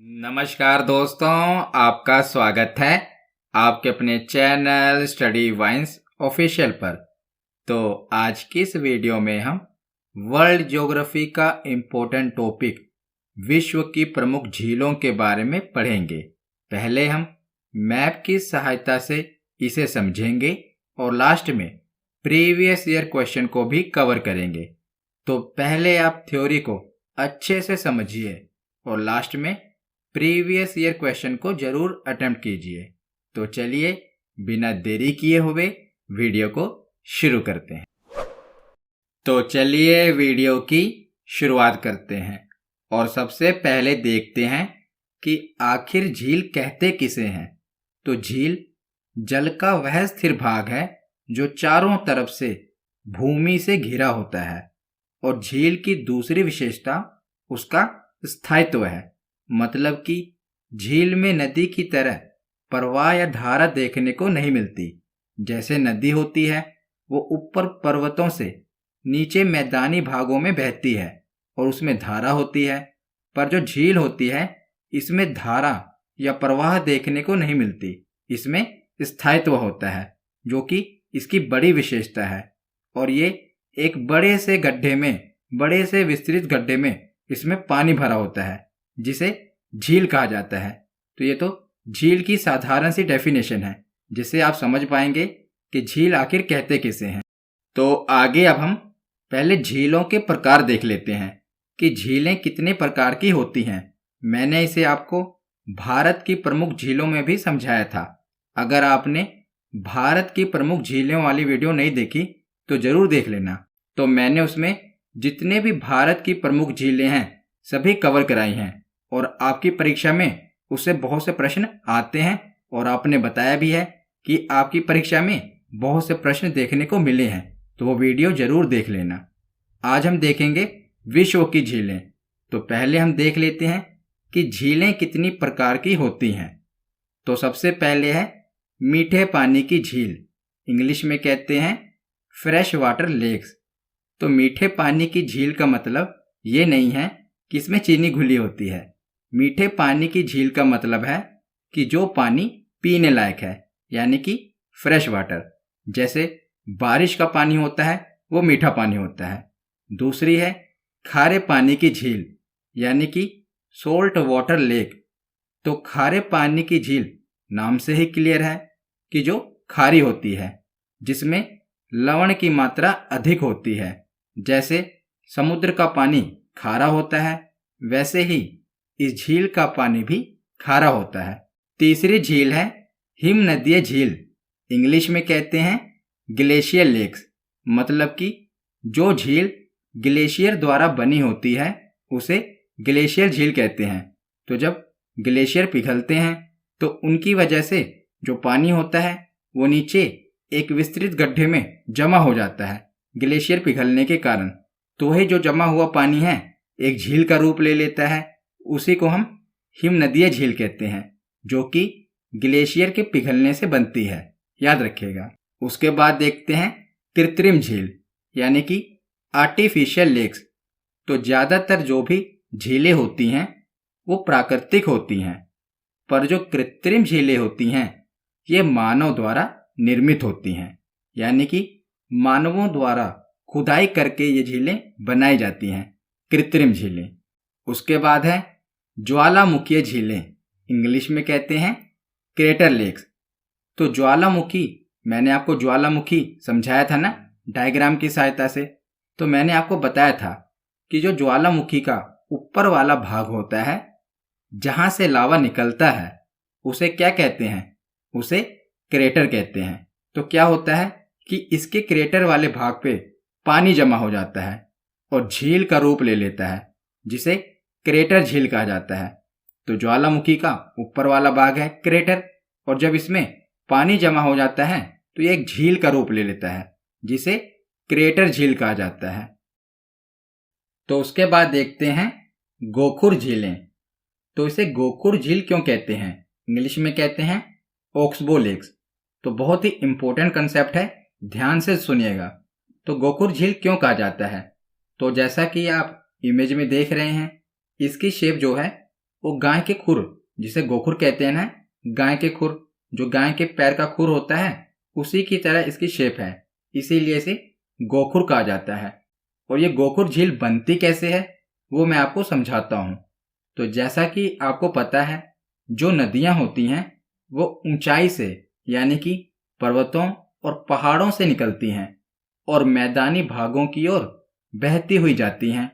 नमस्कार दोस्तों, आपका स्वागत है आपके अपने चैनल स्टडी वाइन्स ऑफिशियल पर। तो आज की इस वीडियो में हम वर्ल्ड ज्योग्राफी का इम्पोर्टेंट टॉपिक विश्व की प्रमुख झीलों के बारे में पढ़ेंगे। पहले हम मैप की सहायता से इसे समझेंगे और लास्ट में प्रीवियस ईयर क्वेश्चन को भी कवर करेंगे। तो पहले आप थ्योरी को अच्छे से समझिए और लास्ट में प्रीवियस ईयर क्वेश्चन को जरूर अटेम्प्ट कीजिए। तो चलिए बिना देरी किए हुए वीडियो को शुरू करते हैं। तो चलिए वीडियो की शुरुआत करते हैं और सबसे पहले देखते हैं कि आखिर झील कहते किसे हैं। तो झील जल का वह स्थिर भाग है जो चारों तरफ से भूमि से घिरा होता है और झील की दूसरी विशेषता उसका स्थायित्व है। मतलब कि झील में नदी की तरह प्रवाह या धारा देखने को नहीं मिलती। जैसे नदी होती है वो ऊपर पर्वतों से नीचे मैदानी भागों में बहती है और उसमें धारा होती है, पर जो झील होती है इसमें धारा या प्रवाह देखने को नहीं मिलती। इसमें स्थायित्व होता है जो कि इसकी बड़ी विशेषता है और ये एक बड़े से गड्ढे में, बड़े से विस्तृत गड्ढे में इसमें पानी भरा होता है जिसे झील कहा जाता है। तो ये तो झील की साधारण सी डेफिनेशन है जिससे आप समझ पाएंगे कि झील आखिर कहते किसे हैं। तो आगे अब हम पहले झीलों के प्रकार देख लेते हैं कि झीलें कितने प्रकार की होती हैं। मैंने इसे आपको भारत की प्रमुख झीलों में भी समझाया था। अगर आपने भारत की प्रमुख झीलों वाली वीडियो नहीं देखी तो जरूर देख लेना। तो मैंने उसमें जितने भी भारत की प्रमुख झीलें हैं सभी कवर कराई हैं और आपकी परीक्षा में उससे बहुत से प्रश्न आते हैं और आपने बताया भी है कि आपकी परीक्षा में बहुत से प्रश्न देखने को मिले हैं। तो वो वीडियो जरूर देख लेना। आज हम देखेंगे विश्व की झीलें। तो पहले हम देख लेते हैं कि झीलें कितनी प्रकार की होती हैं। तो सबसे पहले है मीठे पानी की झील, इंग्लिश में कहते हैं फ्रेश वाटर लेक्स। तो मीठे पानी की झील का मतलब ये नहीं है कि इसमें चीनी घुली होती है। मीठे पानी की झील का मतलब है कि जो पानी पीने लायक है, यानी कि फ्रेश वाटर। जैसे बारिश का पानी होता है वो मीठा पानी होता है। दूसरी है खारे पानी की झील, यानी कि सोल्ट वाटर लेक। तो खारे पानी की झील नाम से ही क्लियर है कि जो खारी होती है, जिसमें लवण की मात्रा अधिक होती है। जैसे समुद्र का पानी खारा होता है वैसे ही इस झील का पानी भी खारा होता है। तीसरी झील है हिमनदीय झील, इंग्लिश में कहते हैं ग्लेशियर लेक्स। मतलब कि जो झील ग्लेशियर द्वारा बनी होती है उसे ग्लेशियर झील कहते हैं। तो जब ग्लेशियर पिघलते हैं तो उनकी वजह से जो पानी होता है वो नीचे एक विस्तृत गड्ढे में जमा हो जाता है ग्लेशियर पिघलने के कारण। तो वही जो जमा हुआ पानी है एक झील का रूप ले लेता है, उसी को हम हिमनदीय झील कहते हैं, जो कि ग्लेशियर के पिघलने से बनती है, याद रखिएगा। उसके बाद देखते हैं कृत्रिम झील, यानी कि आर्टिफिशियल लेक्स। तो ज़्यादातर जो भी झीलें होती हैं वो प्राकृतिक होती हैं, पर जो कृत्रिम झीलें होती हैं ये मानव द्वारा निर्मित होती हैं, यानी कि मानवों द्वारा खुदाई करके ये झीलें बनाई जाती हैं, कृत्रिम झीलें। उसके बाद है ज्वालामुखीय झीलें, इंग्लिश में कहते हैं क्रेटर लेक्स। तो ज्वालामुखी, मैंने आपको ज्वालामुखी समझाया था ना डायग्राम की सहायता से। तो मैंने आपको बताया था कि जो ज्वालामुखी का ऊपर वाला भाग होता है जहां से लावा निकलता है उसे क्या कहते हैं, उसे क्रेटर कहते हैं। तो क्या होता है कि इसके क्रेटर वाले भाग पे पानी जमा हो जाता है और झील का रूप ले लेता है, जिसे क्रेटर झील कहा जाता है। तो ज्वालामुखी का ऊपर वाला भाग है क्रेटर, और जब इसमें पानी जमा हो जाता है तो ये एक झील का रूप ले लेता है जिसे क्रेटर झील कहा जाता है। तो उसके बाद देखते हैं गोखुर झीलें। तो इसे गोखुर झील क्यों कहते हैं, इंग्लिश में कहते हैं ऑक्सबो लेक्स। तो बहुत ही इंपॉर्टेंट कंसेप्ट है, ध्यान से सुनिएगा। तो गोखुर झील क्यों कहा जाता है, तो जैसा कि आप इमेज में देख रहे हैं इसकी शेप जो है वो गाय के खुर, जिसे गोखुर कहते हैं ना, गाय के खुर, जो गाय के पैर का खुर होता है, उसी की तरह इसकी शेप है, इसीलिए इसे गोखुर कहा जाता है। और ये गोखुर झील बनती कैसे है वो मैं आपको समझाता हूँ। तो जैसा कि आपको पता है, जो नदियाँ होती हैं वो ऊंचाई से, यानी कि पर्वतों और पहाड़ों से निकलती हैं और मैदानी भागों की ओर बहती हुई जाती हैं।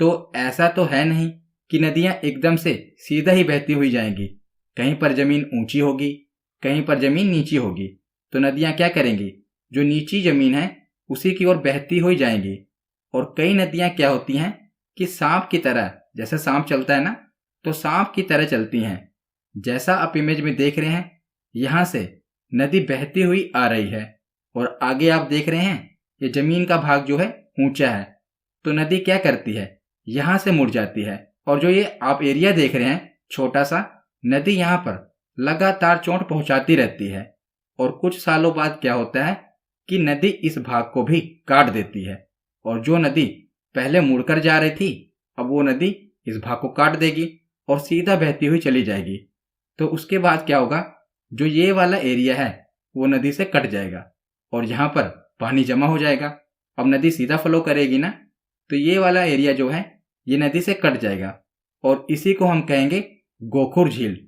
तो ऐसा तो है नहीं कि नदियाँ एकदम से सीधा ही बहती हुई जाएंगी। कहीं पर जमीन ऊंची होगी, कहीं पर जमीन नीची होगी। तो नदियाँ क्या करेंगी, जो नीची जमीन है उसी की ओर बहती हुई जाएंगी। और कई नदियाँ क्या होती हैं कि सांप की तरह, जैसे सांप चलता है ना, तो सांप की तरह चलती हैं। जैसा आप इमेज में देख रहे हैं, यहाँ से नदी बहती हुई आ रही है और आगे आप देख रहे हैं ये जमीन का भाग जो है ऊंचा है। तो नदी क्या करती है, यहाँ से मुड़ जाती है। और जो ये आप एरिया देख रहे हैं छोटा सा, नदी यहाँ पर लगातार चोट पहुंचाती रहती है। और कुछ सालों बाद क्या होता है कि नदी इस भाग को भी काट देती है, और जो नदी पहले मुड़कर जा रही थी, अब वो नदी इस भाग को काट देगी और सीधा बहती हुई चली जाएगी। तो उसके बाद क्या होगा, जो ये वाला एरिया है वो नदी से कट जाएगा और यहाँ पर पानी जमा हो जाएगा। अब नदी सीधा फ्लो करेगी ना, तो ये वाला एरिया जो है ये नदी से कट जाएगा और इसी को हम कहेंगे गोखुर झील।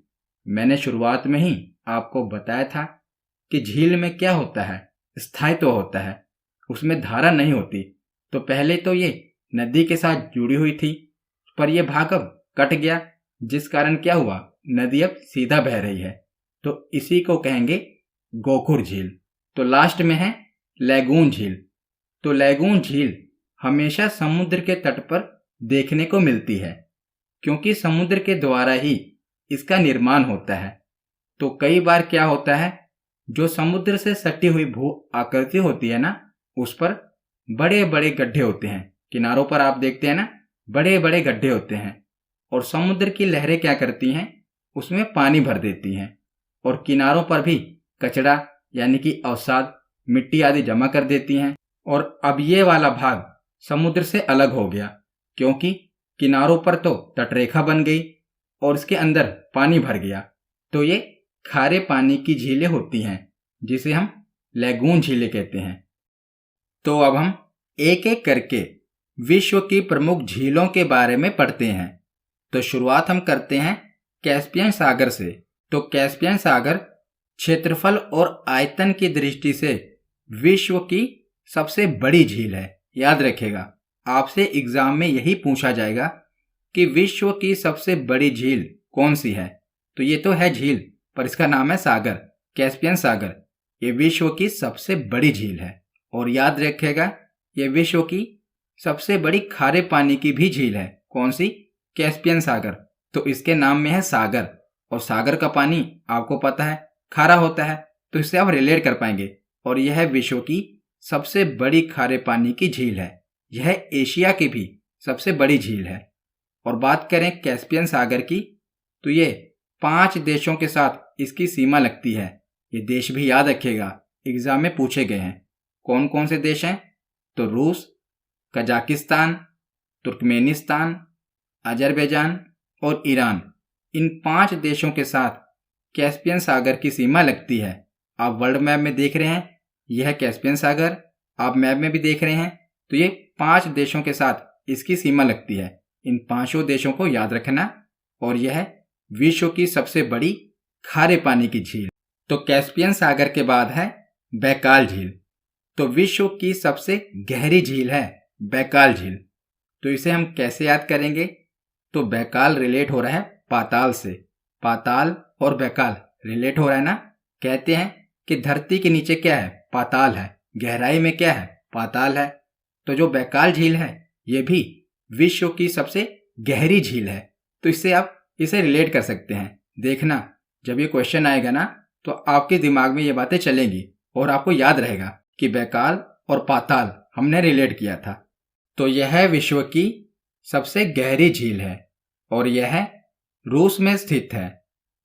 मैंने शुरुआत में ही आपको बताया था कि झील में क्या होता है, स्थायित्व होता है, उसमें धारा नहीं होती। तो पहले तो ये नदी के साथ जुड़ी हुई थी, पर यह भाग अब कट गया, जिस कारण क्या हुआ, नदी अब सीधा बह रही है। तो इसी को कहेंगे गोखुर झील। तो लास्ट में है लैगून झील। तो लैगून झील हमेशा समुद्र के तट पर देखने को मिलती है, क्योंकि समुद्र के द्वारा ही इसका निर्माण होता है। तो कई बार क्या होता है, जो समुद्र से सटी हुई भू आकृति होती है ना, उस पर बड़े बड़े गड्ढे होते हैं। किनारों पर आप देखते हैं ना, बड़े बड़े गड्ढे होते हैं। और समुद्र की लहरें क्या करती हैं, उसमें पानी भर देती हैं और किनारों पर भी कचरा यानी कि अवसाद, मिट्टी आदि जमा कर देती हैं। और अब ये वाला भाग समुद्र से अलग हो गया, क्योंकि किनारों पर तो तटरेखा बन गई और इसके अंदर पानी भर गया। तो ये खारे पानी की झीलें होती हैं, जिसे हम लैगून झीलें कहते हैं। तो अब हम एक एक करके विश्व की प्रमुख झीलों के बारे में पढ़ते हैं। तो शुरुआत हम करते हैं कैस्पियन सागर से। तो कैस्पियन सागर क्षेत्रफल और आयतन की दृष्टि से विश्व की सबसे बड़ी झील है। याद रखिएगा, आपसे एग्जाम में यही पूछा जाएगा कि विश्व की सबसे बड़ी झील कौन सी है। तो ये तो है झील, पर इसका नाम है सागर, कैस्पियन सागर। ये विश्व की सबसे बड़ी झील है। और याद रखिएगा, ये विश्व की सबसे बड़ी खारे पानी की भी झील है। कौन सी? कैस्पियन सागर। तो इसके नाम में है सागर, और सागर का पानी आपको पता है खारा होता है, तो इससे आप रिलेट कर पाएंगे। और यह विश्व की सबसे बड़ी खारे पानी की झील है। यह एशिया की भी सबसे बड़ी झील है। और बात करें कैस्पियन सागर की, तो ये 5 देशों के साथ इसकी सीमा लगती है। ये देश भी याद रखिएगा, एग्जाम में पूछे गए हैं। कौन कौन से देश हैं? तो रूस, कजाकिस्तान, तुर्कमेनिस्तान, अजरबैजान और ईरान। इन 5 देशों के साथ कैस्पियन सागर की सीमा लगती है। आप वर्ल्ड मैप में देख रहे हैं, यह है कैस्पियन सागर। आप मैप में भी देख रहे हैं, तो ये 5 देशों के साथ इसकी सीमा लगती है। इन 5 देशों को याद रखना। और यह है विश्व की सबसे बड़ी खारे पानी की झील। तो कैस्पियन सागर के बाद है बैकाल झील। तो विश्व की सबसे गहरी झील है बैकाल झील। तो इसे हम कैसे याद करेंगे? तो बैकाल रिलेट हो रहा है पाताल से। पाताल और बैकाल रिलेट हो रहा है ना। कहते हैं कि धरती के नीचे क्या है? पाताल है। गहराई में क्या है? पाताल है। तो जो बैकाल झील है ये भी विश्व की सबसे गहरी झील है। तो इससे आप इसे रिलेट कर सकते हैं। देखना, जब ये क्वेश्चन आएगा ना, तो आपके दिमाग में ये बातें चलेंगी और आपको याद रहेगा कि बैकाल और पाताल हमने रिलेट किया था। तो यह विश्व की सबसे गहरी झील है और यह रूस में स्थित है।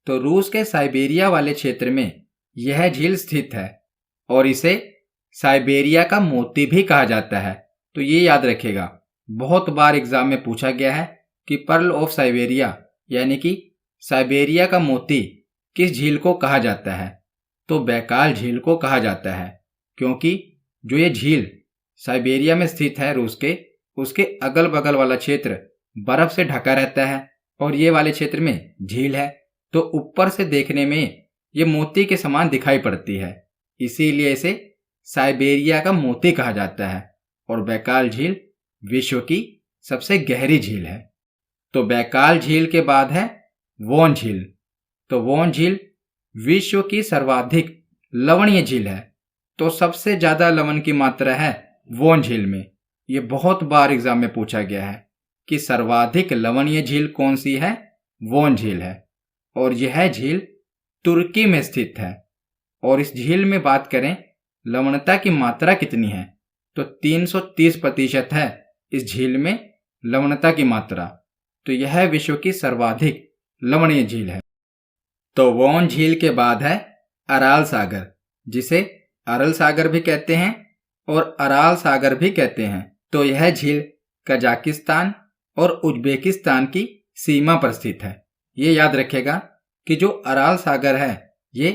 तो रूस के साइबेरिया वाले क्षेत्र में यह झील स्थित है और इसे साइबेरिया का मोती भी कहा जाता है। तो ये याद रखिएगा, बहुत बार एग्जाम में पूछा गया है कि पर्ल ऑफ साइबेरिया यानी कि साइबेरिया का मोती किस झील को कहा जाता है? तो बैकाल झील को कहा जाता है, क्योंकि जो ये झील साइबेरिया में स्थित है रूस के, उसके अगल बगल वाला क्षेत्र बर्फ से ढका रहता है और ये वाले क्षेत्र में झील है, तो ऊपर से देखने में ये मोती के समान दिखाई पड़ती है, इसीलिए इसे साइबेरिया का मोती कहा जाता है। और बैकाल झील विश्व की सबसे गहरी झील है। तो बैकाल झील के बाद है वोन झील। तो वोन झील विश्व की सर्वाधिक लवणीय झील है। तो सबसे ज्यादा लवण की मात्रा है वोन झील में। ये बहुत बार एग्जाम में पूछा गया है कि सर्वाधिक लवणीय झील कौन सी है? वोन झील है, और यह झील तुर्की में स्थित है। और इस झील में बात करें लवणता की मात्रा कितनी है, तो 330% है इस झील में लवणता की मात्रा। तो यह विश्व की सर्वाधिक लवणीय झील है। तो वोन झील के बाद है अराल सागर, जिसे अरल सागर भी कहते हैं और अराल सागर भी कहते हैं। तो यह झील कजाकिस्तान और उज्बेकिस्तान की सीमा पर स्थित है। ये याद रखेगा कि जो अराल सागर है ये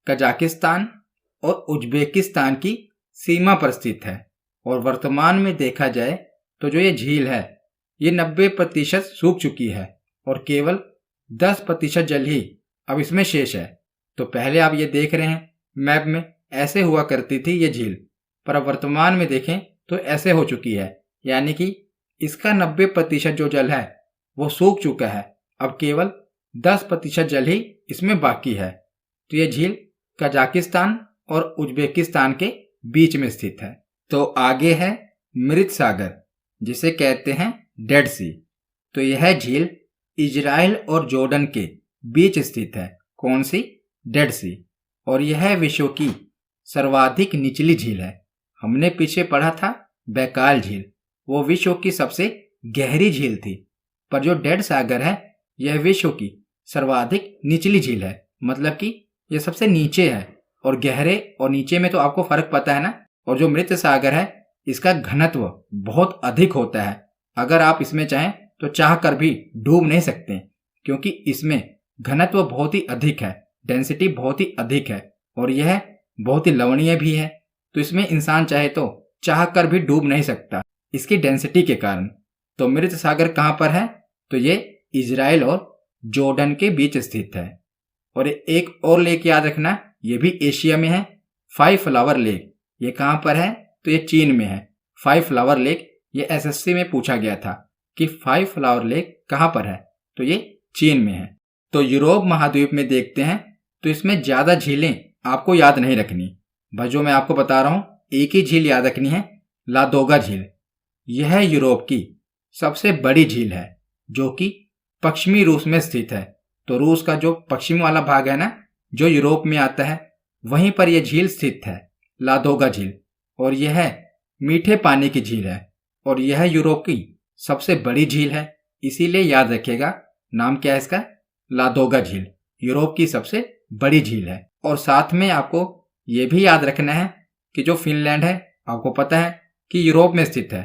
कजाकिस्तान और उज्बेकिस्तान की सीमा पर स्थित है। और वर्तमान में देखा जाए तो जो ये झील है ये 90% सूख चुकी है और केवल 10% जल ही अब इसमें शेष है। तो पहले आप ये देख रहे हैं मैप में ऐसे हुआ करती थी ये झील, पर अब वर्तमान में देखें तो ऐसे हो चुकी है, यानी कि इसका 90% जो जल है वो सूख चुका है। अब केवल 10% जल ही इसमें बाकी है। तो ये झील कजाकिस्तान और उज्बेकिस्तान के बीच में स्थित है। तो आगे है मृत सागर, जिसे कहते हैं डेड सी। तो यह झील इजराइल और जॉर्डन के बीच स्थित है। कौन सी? डेड सी। और यह विश्व की सर्वाधिक निचली झील है। हमने पीछे पढ़ा था बैकाल झील, वो विश्व की सबसे गहरी झील थी, पर जो डेड सागर है यह विश्व की सर्वाधिक निचली झील है। मतलब कि यह सबसे नीचे है, और गहरे और नीचे में तो आपको फर्क पता है ना। और जो मृत सागर है इसका घनत्व बहुत अधिक होता है। अगर आप इसमें चाहें तो चाह कर भी डूब नहीं सकते, क्योंकि इसमें घनत्व बहुत ही अधिक है, डेंसिटी बहुत ही अधिक है, और यह बहुत ही लवणीय भी है। तो इसमें इंसान चाहे तो चाह कर भी डूब नहीं सकता इसकी डेंसिटी के कारण। तो मृत सागर कहाँ पर है? तो ये इजराइल और जॉर्डन के बीच स्थित है। और एक और लेक याद रखना, ये भी एशिया में है, 5 फ्लावर लेक। ये कहाँ पर है? तो ये चीन में है। 5 फ्लावर लेक ये एसएससी में पूछा गया था कि 5 फ्लावर लेक कहाँ पर है, तो ये चीन में है। तो यूरोप महाद्वीप में देखते हैं तो इसमें ज्यादा झीलें आपको याद नहीं रखनी, बस जो मैं आपको बता रहा हूं एक ही झील याद रखनी है, लादोगा झील। यह यूरोप की सबसे बड़ी झील है, जो कि पश्चिमी रूस में स्थित है। तो रूस का जो पश्चिमी वाला भाग है ना, जो यूरोप में आता है, वहीं पर यह झील स्थित है, लादोगा झील। और यह मीठे पानी की झील है, और यह यूरोप की सबसे बड़ी झील है, इसीलिए याद रखिएगा नाम क्या है इसका? लादोगा झील। यूरोप की सबसे बड़ी झील है। और साथ में आपको यह भी याद रखना है कि जो फिनलैंड है, आपको पता है कि यूरोप में स्थित है।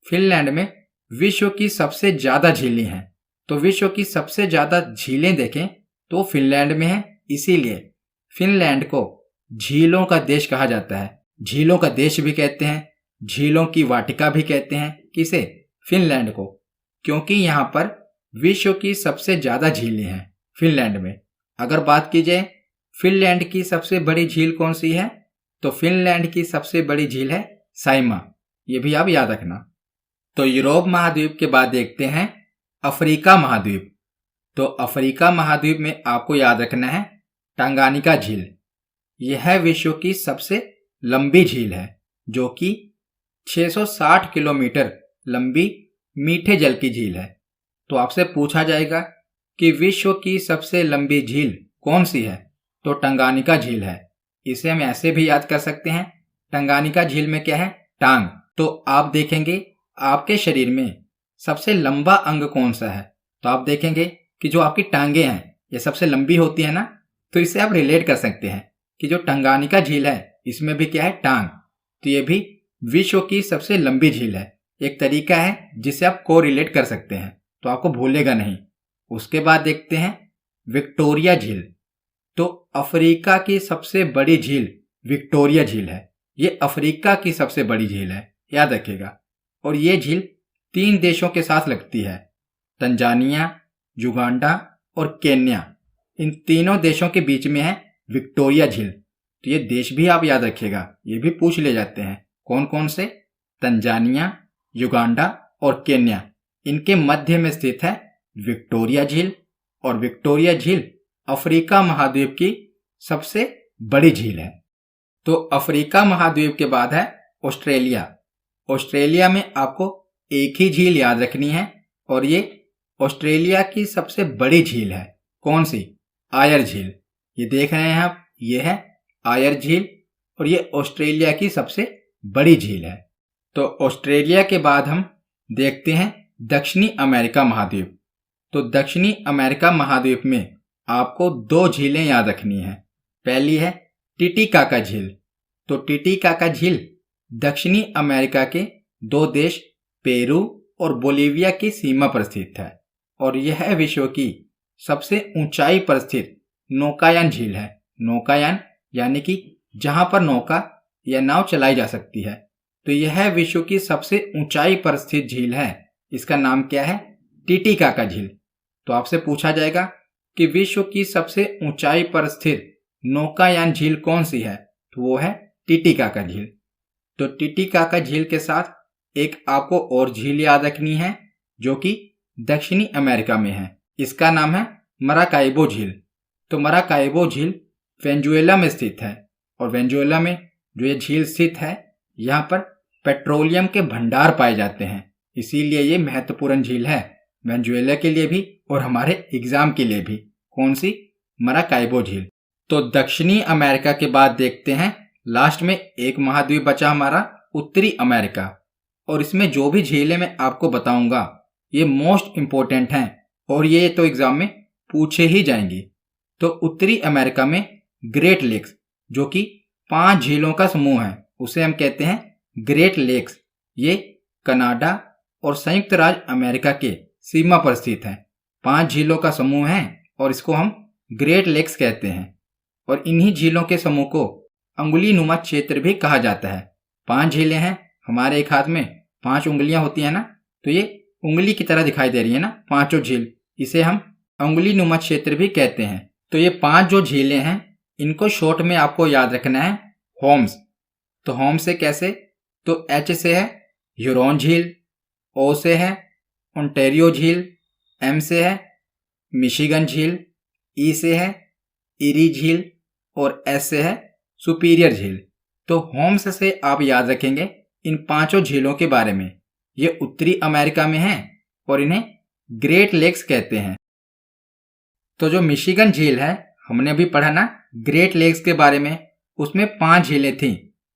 फिनलैंड में विश्व की सबसे ज्यादा झीलें हैं। तो विश्व की सबसे ज्यादा झीलें देखें तो फिनलैंड में है, इसीलिए फिनलैंड को झीलों का देश कहा जाता है। झीलों का देश भी कहते हैं, झीलों की वाटिका भी कहते हैं। किसे? फिनलैंड को, क्योंकि यहाँ पर विश्व की सबसे ज्यादा झीलें हैं फिनलैंड में। अगर बात की जाए फिनलैंड की सबसे बड़ी झील कौन सी है, तो फिनलैंड की सबसे बड़ी झील है साइमा। ये भी आप याद रखना। तो यूरोप महाद्वीप के बाद देखते हैं अफ्रीका महाद्वीप। तो अफ्रीका महाद्वीप में आपको याद रखना है टांगानिका झील। यह विश्व की सबसे लंबी झील है, जो कि 660 किलोमीटर लंबी मीठे जल की झील है। तो आपसे पूछा जाएगा कि विश्व की सबसे लंबी झील कौन सी है, तो टंगानिका झील है। इसे हम ऐसे भी याद कर सकते हैं, टंगानिका झील में क्या है? टांग। तो आप देखेंगे आपके शरीर में सबसे लंबा अंग कौन सा है, तो आप देखेंगे कि जो आपकी टांगे हैं ये सबसे लंबी होती है ना। तो इससे आप रिलेट कर सकते हैं कि जो टंगानिका झील है इसमें भी क्या है? टांग। तो ये भी विश्व की सबसे लंबी झील है। एक तरीका है जिससे आप को रिलेट कर सकते हैं, तो आपको भूलेगा नहीं। उसके बाद देखते हैं विक्टोरिया झील। तो अफ्रीका की सबसे बड़ी झील विक्टोरिया झील है। ये अफ्रीका की सबसे बड़ी झील है, याद रखिएगा। और ये झील 3 देशों के साथ लगती है, तंजानिया, युगांडा और केन्या। इन तीनों देशों के बीच में है विक्टोरिया झील। तो ये देश भी आप याद रखिएगा, ये भी पूछ ले जाते हैं। कौन कौन से? तंजानिया, युगांडा और केन्या। इनके मध्य में स्थित है विक्टोरिया झील। और विक्टोरिया झील अफ्रीका महाद्वीप की सबसे बड़ी झील है। तो अफ्रीका महाद्वीप के बाद है ऑस्ट्रेलिया। ऑस्ट्रेलिया में आपको एक ही झील याद रखनी है और ये ऑस्ट्रेलिया की सबसे बड़ी झील है। कौन सी? आयर झील। ये देख रहे हैं आप, ये है आयर झील और ये ऑस्ट्रेलिया की सबसे बड़ी झील है। तो ऑस्ट्रेलिया के बाद हम देखते हैं दक्षिणी अमेरिका महाद्वीप। तो दक्षिणी अमेरिका महाद्वीप में आपको 2 झीलें याद रखनी है। पहली है टिटिकाका झील। तो टिटिकाका झील दक्षिणी अमेरिका के 2 देश पेरू और बोलीविया की सीमा पर स्थित है और यह विश्व की सबसे ऊंचाई पर स्थित नौकायान झील है। नौकायान यानी कि जहां पर नौका या नाव चलाई जा सकती है। तो यह विश्व की सबसे ऊंचाई पर स्थित झील है। इसका नाम क्या है? टिटिकाका झील। तो आपसे पूछा जाएगा कि विश्व की सबसे ऊंचाई पर स्थित नौकायान झील कौन सी है? तो वो है टिटिकाका झील। तो टिटिकाका झील के साथ एक आपको और झील याद रखनी है जो कि दक्षिणी अमेरिका में है। इसका नाम है मराकाइबो झील। तो मराकाइबो झील वेनेजुएला में स्थित है और वेनेजुएला में जो ये झील स्थित है, यहाँ पर पेट्रोलियम के भंडार पाए जाते हैं, इसीलिए ये महत्वपूर्ण झील है वेनेजुएला के लिए भी और हमारे एग्जाम के लिए भी। कौन सी? मराकाइबो झील। तो दक्षिणी अमेरिका के बाद देखते हैं लास्ट में एक महाद्वीप बचा हमारा उत्तरी अमेरिका। और इसमें जो भी झीलें मैं आपको बताऊंगा ये मोस्ट इंपॉर्टेंट हैं और ये तो एग्जाम में पूछे ही जाएंगी। तो उत्तरी अमेरिका में ग्रेट लेक्स जो कि 5 झीलों का समूह है, उसे हम कहते हैं ग्रेट लेक्स। ये कनाडा और संयुक्त राज्य अमेरिका के सीमा पर स्थित है। 5 झीलों का समूह है और इसको हम ग्रेट लेक्स कहते हैं। और इन्हीं झीलों के समूह को अंगुली नुमा क्षेत्र भी कहा जाता है। 5 झीलें हैं, हमारे एक हाथ में 5 उंगलियां होती है ना, तो ये उंगली की तरह दिखाई दे रही है ना 5 झील, इसे हम अंगुली नुमा क्षेत्र भी कहते हैं। तो ये 5 जो झीलें हैं इनको शॉर्ट में आपको याद रखना है होम्स। तो होम्स से कैसे? तो एच से है ह्यूरॉन झील, ओ से है ओंटारियो झील, एम से है मिशिगन झील, ई से है इरी झील और एस से है सुपीरियर झील। तो होम्स से आप याद रखेंगे इन 5 झीलों के बारे में। ये उत्तरी अमेरिका में हैं और इन्हें ग्रेट लेक्स कहते हैं। तो जो मिशिगन झील है, हमने अभी पढ़ा ना ग्रेट लेक्स के बारे में, उसमें 5 झीलें थीं,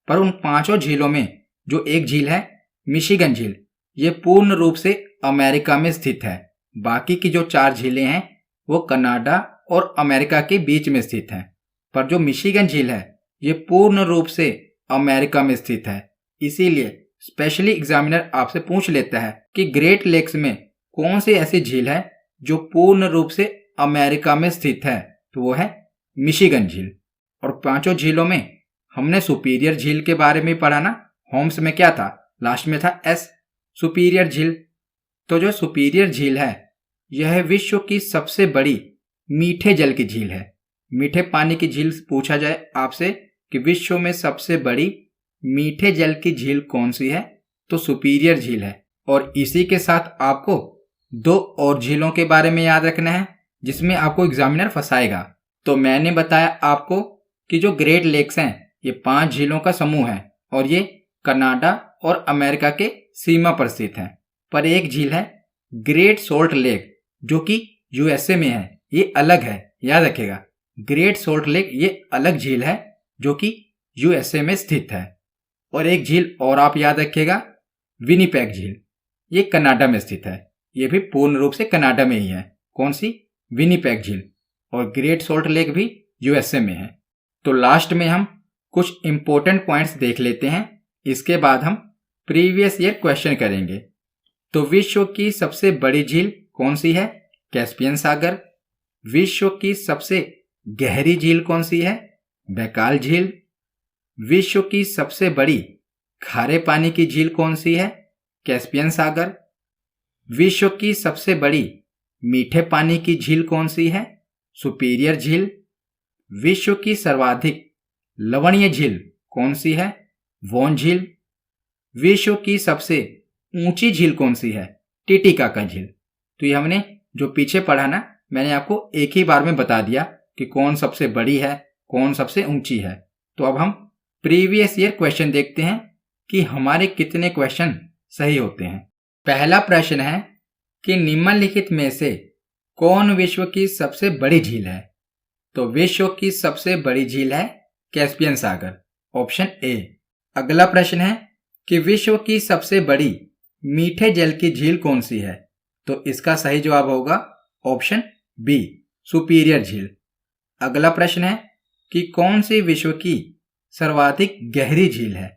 पर उन 5 झीलों में जो एक झील है मिशिगन झील, ये पूर्ण रूप से अमेरिका में स्थित है। बाकी की जो 4 झीलें हैं वो कनाडा और अमेरिका के बीच में स्थित हैं, पर जो मिशिगन झील है ये पूर्ण रूप से अमेरिका में स्थित है। इसीलिए स्पेशली एग्जामिनर आपसे पूछ लेता है कि ग्रेट लेक्स में कौन सी ऐसी झील है जो पूर्ण रूप से अमेरिका में स्थित है, तो वो है मिशिगन झील। और 5 झीलों में हमने सुपीरियर झील के बारे में पढ़ा ना, होम्स में क्या था? लास्ट में था एस, सुपीरियर झील। तो जो सुपीरियर झील है यह विश्व की सबसे बड़ी मीठे जल की झील है। मीठे पानी की झील पूछा जाए आपसे कि विश्व में सबसे बड़ी मीठे जल की झील कौन सी है, तो सुपीरियर झील है। और इसी के साथ आपको 2 और झीलों के बारे में याद रखना है जिसमें आपको एग्जामिनर फंसाएगा। तो मैंने बताया आपको कि जो ग्रेट लेक्स हैं ये 5 झीलों का समूह है और ये कनाडा और अमेरिका के सीमा पर स्थित है। पर एक झील है ग्रेट सोल्ट लेक जो कि यूएसए में है, ये अलग है, याद रखेगा। ग्रेट सोल्ट लेक ये अलग झील है जो कि यूएसए में स्थित है। और एक झील और आप याद रखिएगा, विनिपेग झील, ये कनाडा में स्थित है। ये भी पूर्ण रूप से कनाडा में ही है। कौन सी? विनिपेग झील। और ग्रेट सोल्ट लेक भी यूएसए में है। तो लास्ट में हम कुछ इंपॉर्टेंट पॉइंट्स देख लेते हैं, इसके बाद हम प्रीवियस ईयर क्वेश्चन करेंगे। तो विश्व की सबसे बड़ी झील कौन सी है? कैस्पियन सागर। विश्व की सबसे गहरी झील कौन सी है? बैकाल झील। विश्व की सबसे बड़ी खारे पानी की झील कौन सी है? कैस्पियन सागर। विश्व की सबसे बड़ी मीठे पानी की झील कौन सी है? सुपीरियर झील। विश्व की सर्वाधिक लवणीय झील कौन सी है? वोन झील। विश्व की सबसे ऊंची झील कौन सी है? टिटिकाका झील। तो ये हमने जो पीछे पढ़ा ना, मैंने आपको एक ही बार में बता दिया कि कौन सबसे बड़ी है, कौन सबसे ऊंची है। तो अब हम प्रीवियस ईयर क्वेश्चन देखते हैं कि हमारे कितने क्वेश्चन सही होते हैं। पहला प्रश्न है कि निम्नलिखित में से कौन विश्व की सबसे बड़ी झील है? तो विश्व की सबसे बड़ी झील है कैस्पियन सागर, ऑप्शन ए। अगला प्रश्न है कि विश्व की सबसे बड़ी मीठे जल की झील कौन सी है? तो इसका सही जवाब होगा ऑप्शन बी, सुपीरियर झील। अगला प्रश्न है कि कौन सी विश्व की सर्वाधिक गहरी झील है?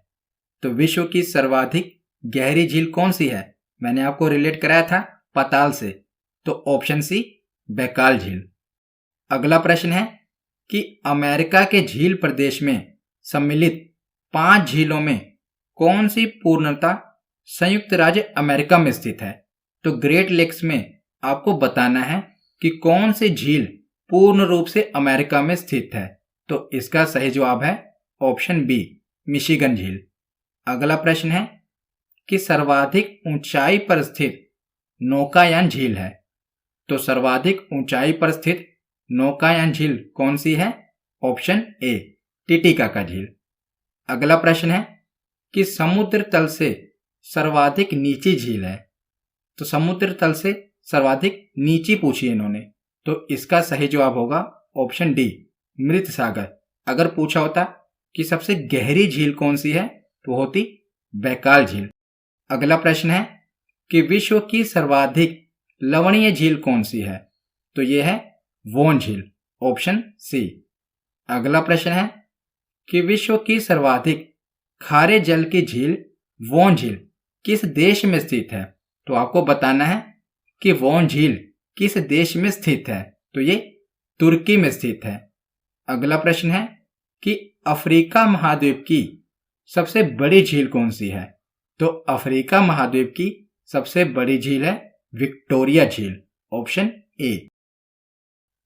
तो विश्व की सर्वाधिक गहरी झील कौन सी है? मैंने आपको रिलेट कराया था पाताल से, तो ऑप्शन सी, बैकाल झील। अगला प्रश्न है कि अमेरिका के झील प्रदेश में सम्मिलित 5 झीलों में कौन सी पूर्णतः संयुक्त राज्य अमेरिका में स्थित है? तो ग्रेट लेक्स में आपको बताना है कि कौन सी झील पूर्ण रूप से अमेरिका में स्थित है। तो इसका सही जवाब है ऑप्शन बी, मिशिगन झील। अगला प्रश्न है कि सर्वाधिक ऊंचाई पर स्थित नौकायान झील है। तो सर्वाधिक ऊंचाई पर स्थित नौकायान झील कौन सी है? ऑप्शन ए, टिटिकाका झील। अगला प्रश्न है कि समुद्र तल से सर्वाधिक नीची झील है। तो समुद्र तल से सर्वाधिक नीची पूछी इन्होंने, तो इसका सही जवाब होगा ऑप्शन डी, मृत सागर। अगर पूछा होता कि सबसे गहरी झील कौन सी है, तो होती बैकाल झील। अगला प्रश्न है कि विश्व की सर्वाधिक लवणीय झील कौन सी है? तो यह है वोन झील, ऑप्शन सी। अगला प्रश्न है कि विश्व की सर्वाधिक खारे जल की झील वोन झील किस देश में स्थित है? तो आपको बताना है कि वोन झील किस देश में स्थित है। तो ये तुर्की में स्थित है। अगला प्रश्न है कि अफ्रीका महाद्वीप की सबसे बड़ी झील कौन सी है? तो अफ्रीका महाद्वीप की सबसे बड़ी झील है विक्टोरिया झील, ऑप्शन ए।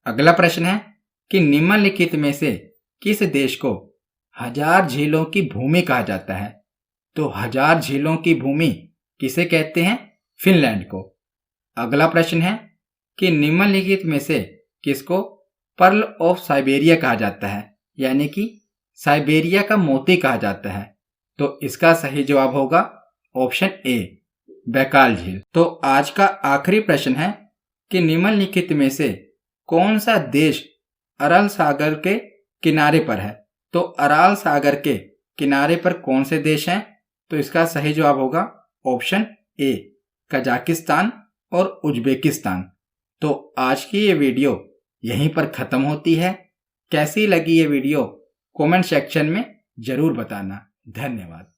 अगला प्रश्न है कि निम्नलिखित में से किस देश को 1000 झीलों की भूमि कहा जाता है? तो 1000 झीलों की भूमि किसे कहते हैं? फिनलैंड को। अगला प्रश्न है कि निम्नलिखित में से किसको पर्ल ऑफ साइबेरिया कहा जाता है, यानी कि साइबेरिया का मोती कहा जाता है? तो इसका सही जवाब होगा ऑप्शन ए, बैकाल झील। तो आज का आखिरी प्रश्न है कि निम्नलिखित में से कौन सा देश अरल सागर के किनारे पर है? तो अराल सागर के किनारे पर कौन से देश हैं? तो इसका सही जवाब होगा ऑप्शन ए, कजाकिस्तान और उज्बेकिस्तान। तो आज की ये वीडियो यहीं पर खत्म होती है। कैसी लगी ये वीडियो कमेंट सेक्शन में जरूर बताना। धन्यवाद।